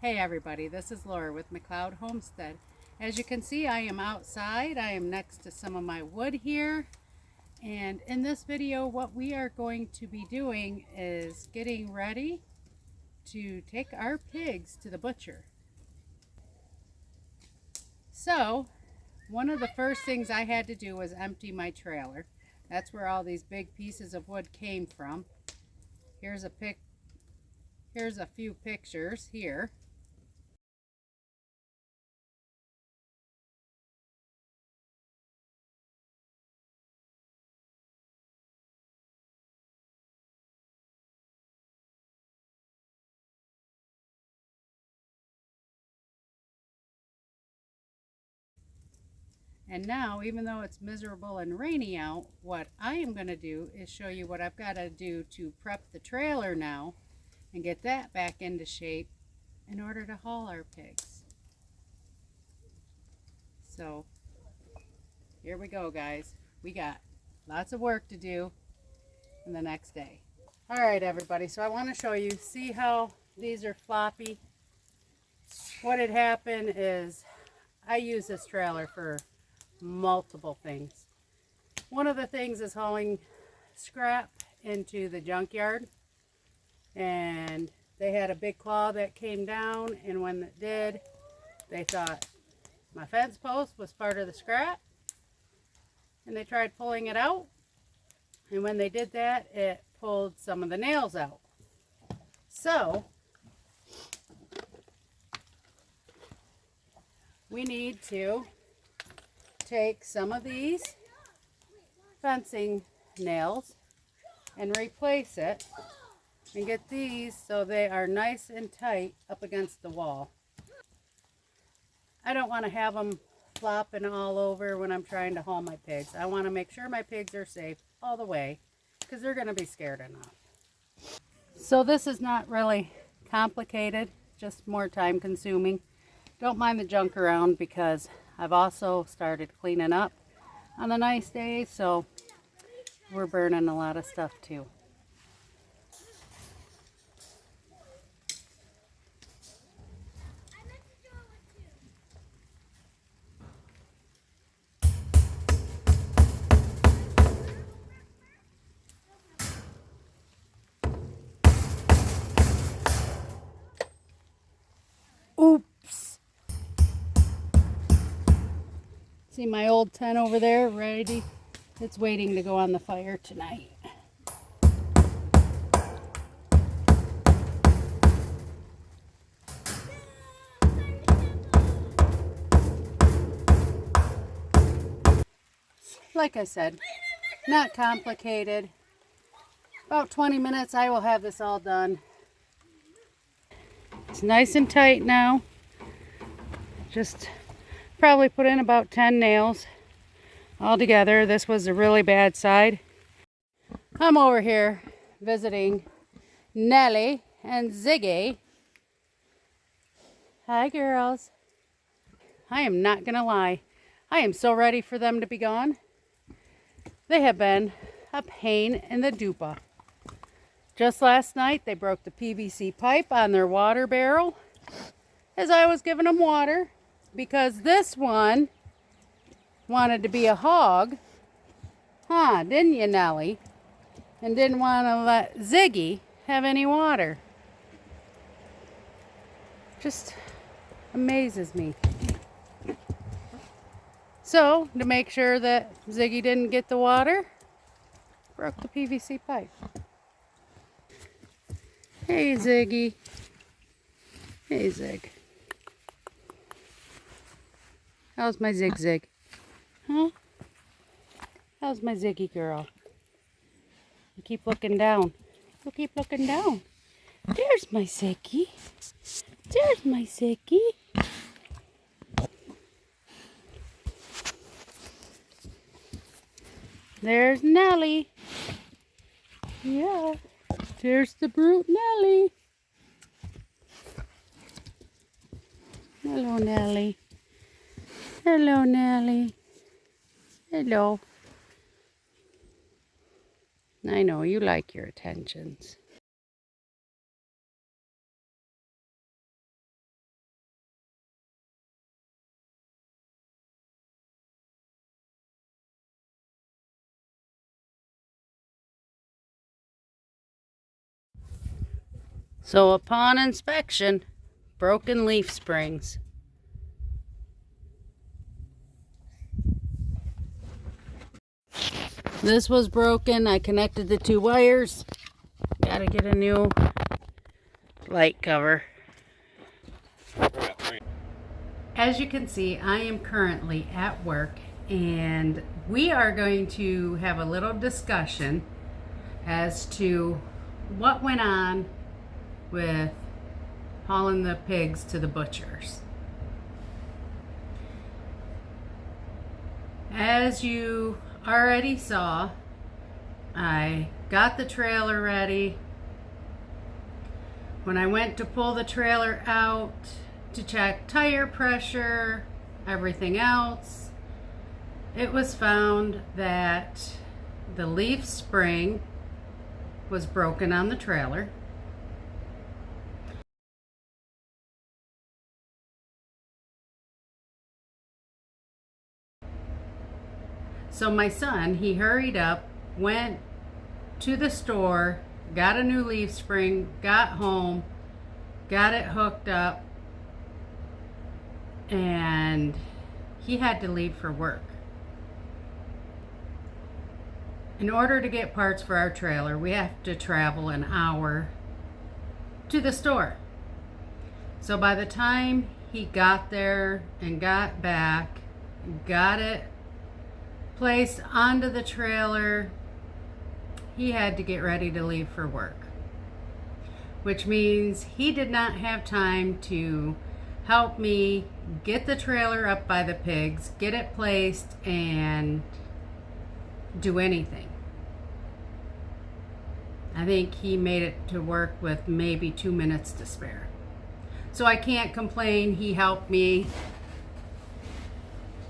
Hey everybody, this is Laura with McLeod Homestead. As you can see, I am outside. I am next to some of my wood here. And in this video, what we are going to be doing is getting ready to take our pigs to the butcher. So, one of the first things I had to do was empty my trailer. That's where all these big pieces of wood came from. Here's a few pictures here. And now, even though it's miserable and rainy out, what I am going to do is show you what I've got to do to prep the trailer now and get that back into shape in order to haul our pigs. So here we go, guys. We got lots of work to do in the next day. All right, everybody, so I want to show you, see how these are floppy? What had happened is I use this trailer for multiple things. One of the things is hauling scrap into the junkyard, and they had a big claw that came down, and when it did, they thought my fence post was part of the scrap, and they tried pulling it out, and when they did that, it pulled some of the nails out. So we need to take some of these fencing nails and replace it and get these so they are nice and tight up against the wall. I don't want to have them flopping all over when I'm trying to haul my pigs. I want to make sure my pigs are safe all the way because they're going to be scared enough. So this is not really complicated, just more time consuming. Don't mind the junk around because I've also started cleaning up on the nice days, so we're burning a lot of stuff too. Oops! See my old tent over there, ready? It's waiting to go on the fire tonight. Like I said, not complicated. About 20 minutes I will have this all done. It's nice and tight now. Just probably put in about 10 nails all together. This was a really bad side. I'm over here visiting Nellie and Ziggy. Hi, girls. I am not gonna lie. I am so ready for them to be gone. They have been a pain in the dupa. Just last night, they broke the PVC pipe on their water barrel as I was giving them water because this one wanted to be a hog. Huh, didn't you, Nellie? And didn't want to let Ziggy have any water. Just amazes me. So, to make sure that Ziggy didn't get the water, broke the PVC pipe. Hey, Ziggy. Hey, Zig. How's my Zig? Huh? How's my Ziggy girl? You keep looking down. You keep looking down. There's my Ziggy. There's my Ziggy. There's Nellie. Yeah. There's the brute Nellie. Hello, Nellie. Hello, Nellie. Hello. I know you like your attentions. So upon inspection, broken leaf springs. This was broken. I connected the 2 wires. Gotta get a new light cover. As you can see, I am currently at work and we are going to have a little discussion as to what went on with hauling the pigs to the butchers. As you already saw, I got the trailer ready. When I went to pull the trailer out to check tire pressure, everything else, it was found that the leaf spring was broken on the trailer. So my son, he hurried up, went to the store, got a new leaf spring, got home, got it hooked up, and he had to leave for work. In order to get parts for our trailer, we have to travel an hour to the store. So by the time he got there and got back, got it placed onto the trailer, he had to get ready to leave for work, which means he did not have time to help me get the trailer up by the pigs, get it placed, and do anything. I think he made it to work with maybe 2 minutes to spare. So I can't complain. He helped me.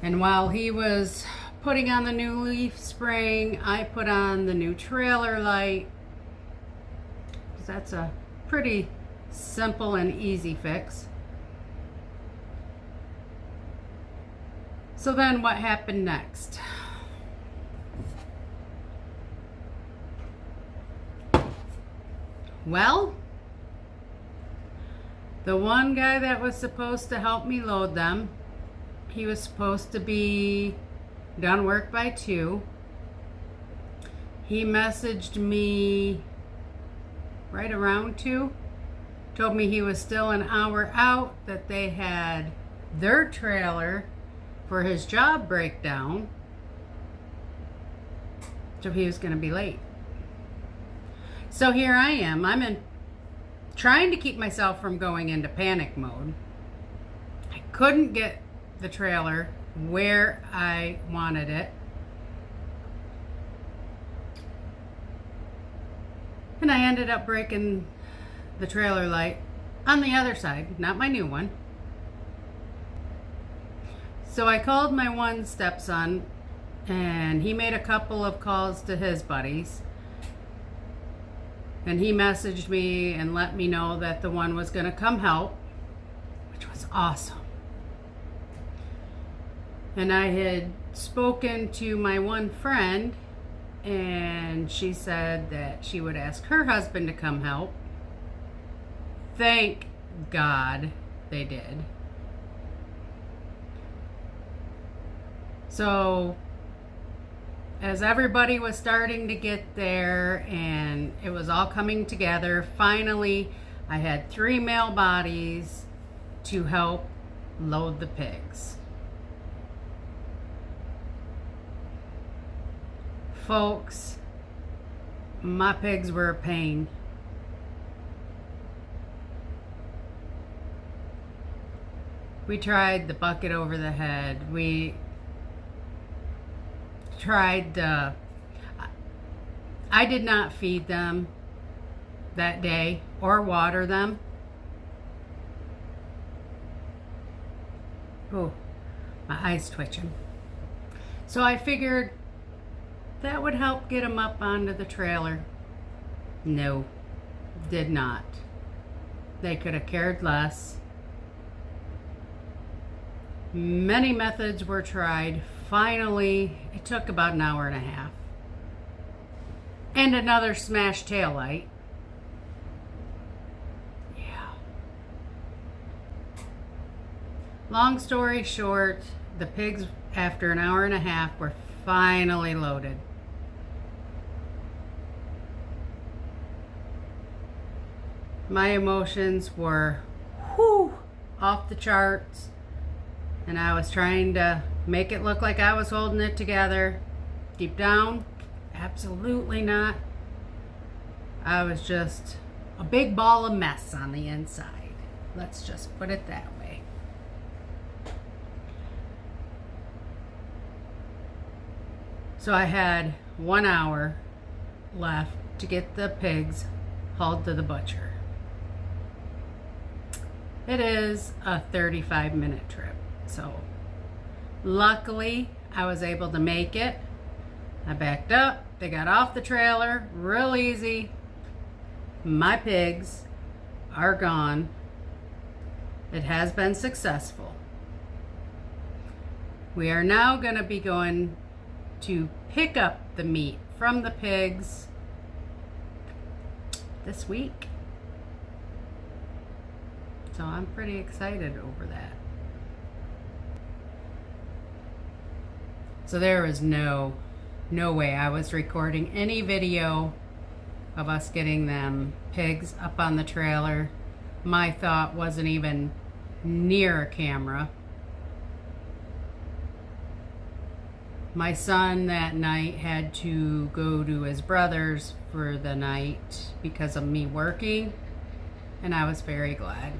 And while he was putting on the new leaf spring, I put on the new trailer light. That's a pretty simple and easy fix. So then what happened next? Well, the one guy that was supposed to help me load them, he was supposed to be done work by 2. He messaged me right around 2, told me he was still an hour out, that they had their trailer for his job breakdown, so he was going to be late. So here I am. Trying to keep myself from going into panic mode. I couldn't get the trailer where I wanted it. And I ended up breaking the trailer light on the other side, not my new one. So I called my one stepson, and he made a couple of calls to his buddies. And he messaged me and let me know that the one was going to come help, which was awesome. And I had spoken to my one friend, and she said that she would ask her husband to come help. Thank God they did. So as everybody was starting to get there and it was all coming together, finally I had 3 male bodies to help load the pigs. Folks, my pigs were a pain. We tried the bucket over the head. We tried the... I did not feed them that day or water them. Oh, my eyes twitching. So I figured that would help get them up onto the trailer. No, did not. They could have cared less. Many methods were tried. Finally, it took about an hour and a half. And another smashed taillight. Long story short, the pigs, after an hour and a half, were finally loaded. My emotions were off the charts, and I was trying to make it look like I was holding it together. Deep down, absolutely not. I was just a big ball of mess on the inside. Let's just put it that way. So I had 1 hour left to get the pigs hauled to the butcher. It is a 35-minute trip, so luckily I was able to make it. I backed up, they got off the trailer real easy. My pigs are gone. It has been successful. We are now going to be going to pick up the meat from the pigs this week. So I'm pretty excited over that. So there was no way I was recording any video of us getting them pigs up on the trailer. My thought wasn't even near a camera. My son that night had to go to his brother's for the night because of me working, and I was very glad.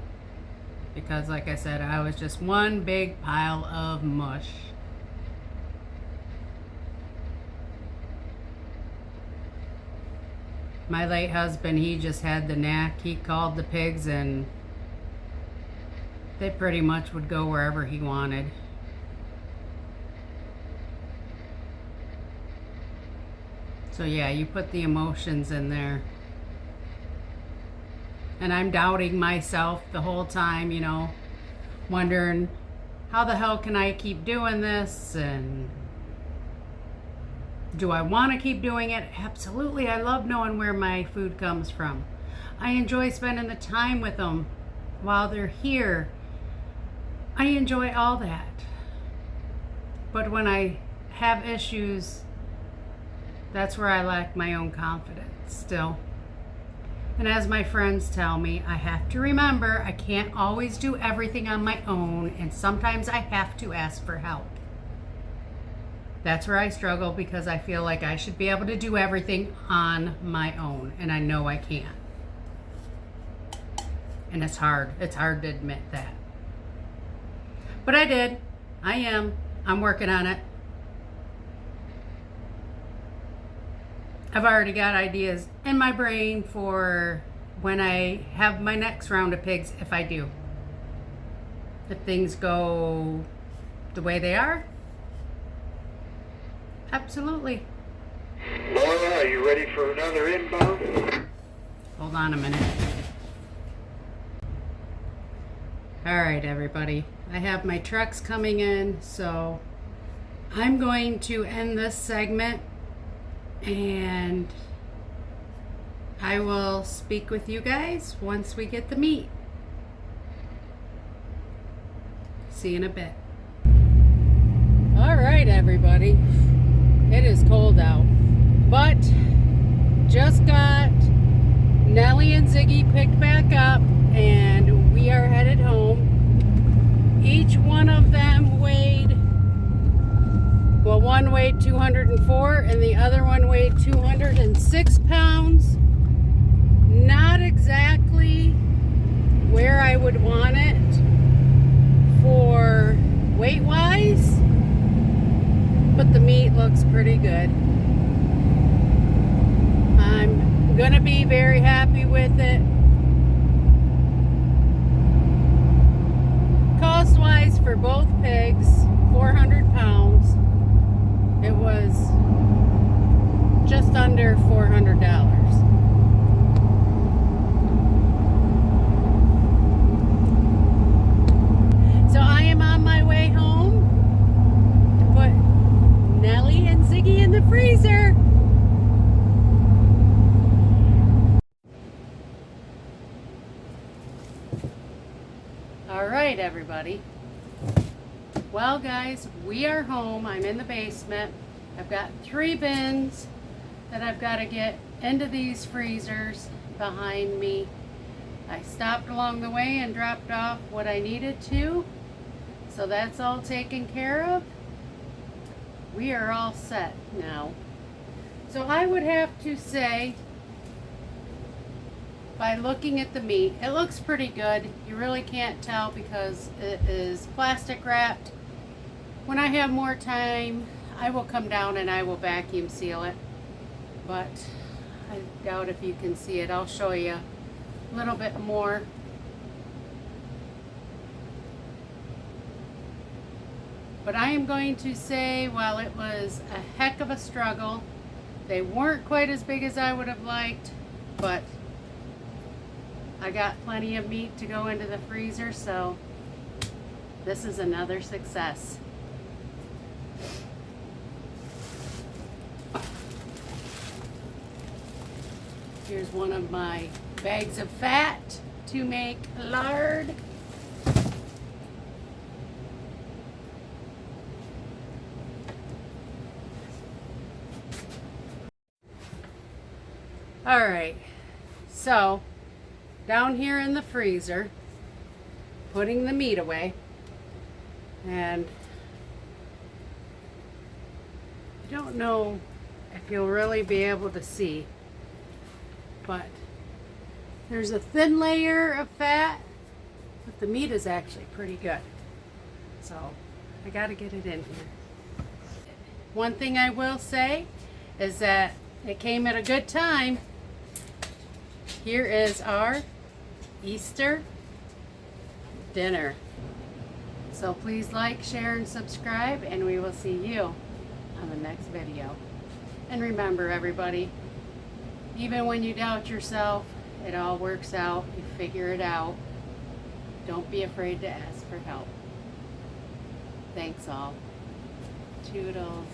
Because like I said, I was just one big pile of mush. My late husband, he just had the knack. He called the pigs and they pretty much would go wherever he wanted. So yeah, you put the emotions in there. And I'm doubting myself the whole time, you know, wondering how the hell can I keep doing this, and do I want to keep doing it? Absolutely. I love knowing where my food comes from. I enjoy spending the time with them while they're here. I enjoy all that. But when I have issues, that's where I lack my own confidence still. And as my friends tell me, I have to remember I can't always do everything on my own, and sometimes I have to ask for help. That's where I struggle, because I feel like I should be able to do everything on my own, and I know I can't. And it's hard. It's hard to admit that. But I did. I am. I'm working on it. I've already got ideas in my brain for when I have my next round of pigs, if I do. If things go the way they are, absolutely. Laura, are you ready for another inbound? Hold on a minute. All right, everybody. I have my trucks coming in, so I'm going to end this segment, and I will speak with you guys once we get the meat. See you in a bit. All right, everybody. It is cold out, but just got Nellie and Ziggy picked back up, and we are headed home. Each one of them weighed, well, one weighed 204 and the other one weighed 206 pounds. Not exactly where I would want it for weight-wise, but the meat looks pretty good. I'm gonna be very happy with it. Cost-wise for both pigs, 400 pounds, it was just under $400. So I am on my way home to put Nellie and Ziggy in the freezer. All right, everybody. Well guys, we are home. I'm in the basement. I've got 3 bins that I've got to get into these freezers behind me. I stopped along the way and dropped off what I needed to. So that's all taken care of. We are all set now. So I would have to say, by looking at the meat, it looks pretty good. You really can't tell because it is plastic wrapped. When I have more time, I will come down and I will vacuum seal it. But I doubt if you can see it. I'll show you a little bit more. But I am going to say, while it was a heck of a struggle, they weren't quite as big as I would have liked, but I got plenty of meat to go into the freezer, so this is another success. Here's one of my bags of fat to make lard. All right, so down here in the freezer, putting the meat away, and I don't know if you'll really be able to see, but there's a thin layer of fat, but the meat is actually pretty good. So I got to get it in here. One thing I will say is that it came at a good time. Here is our Easter dinner. So please like, share, and subscribe, and we will see you on the next video. And remember, everybody, even when you doubt yourself, it all works out. You figure it out. Don't be afraid to ask for help. Thanks all. Toodles.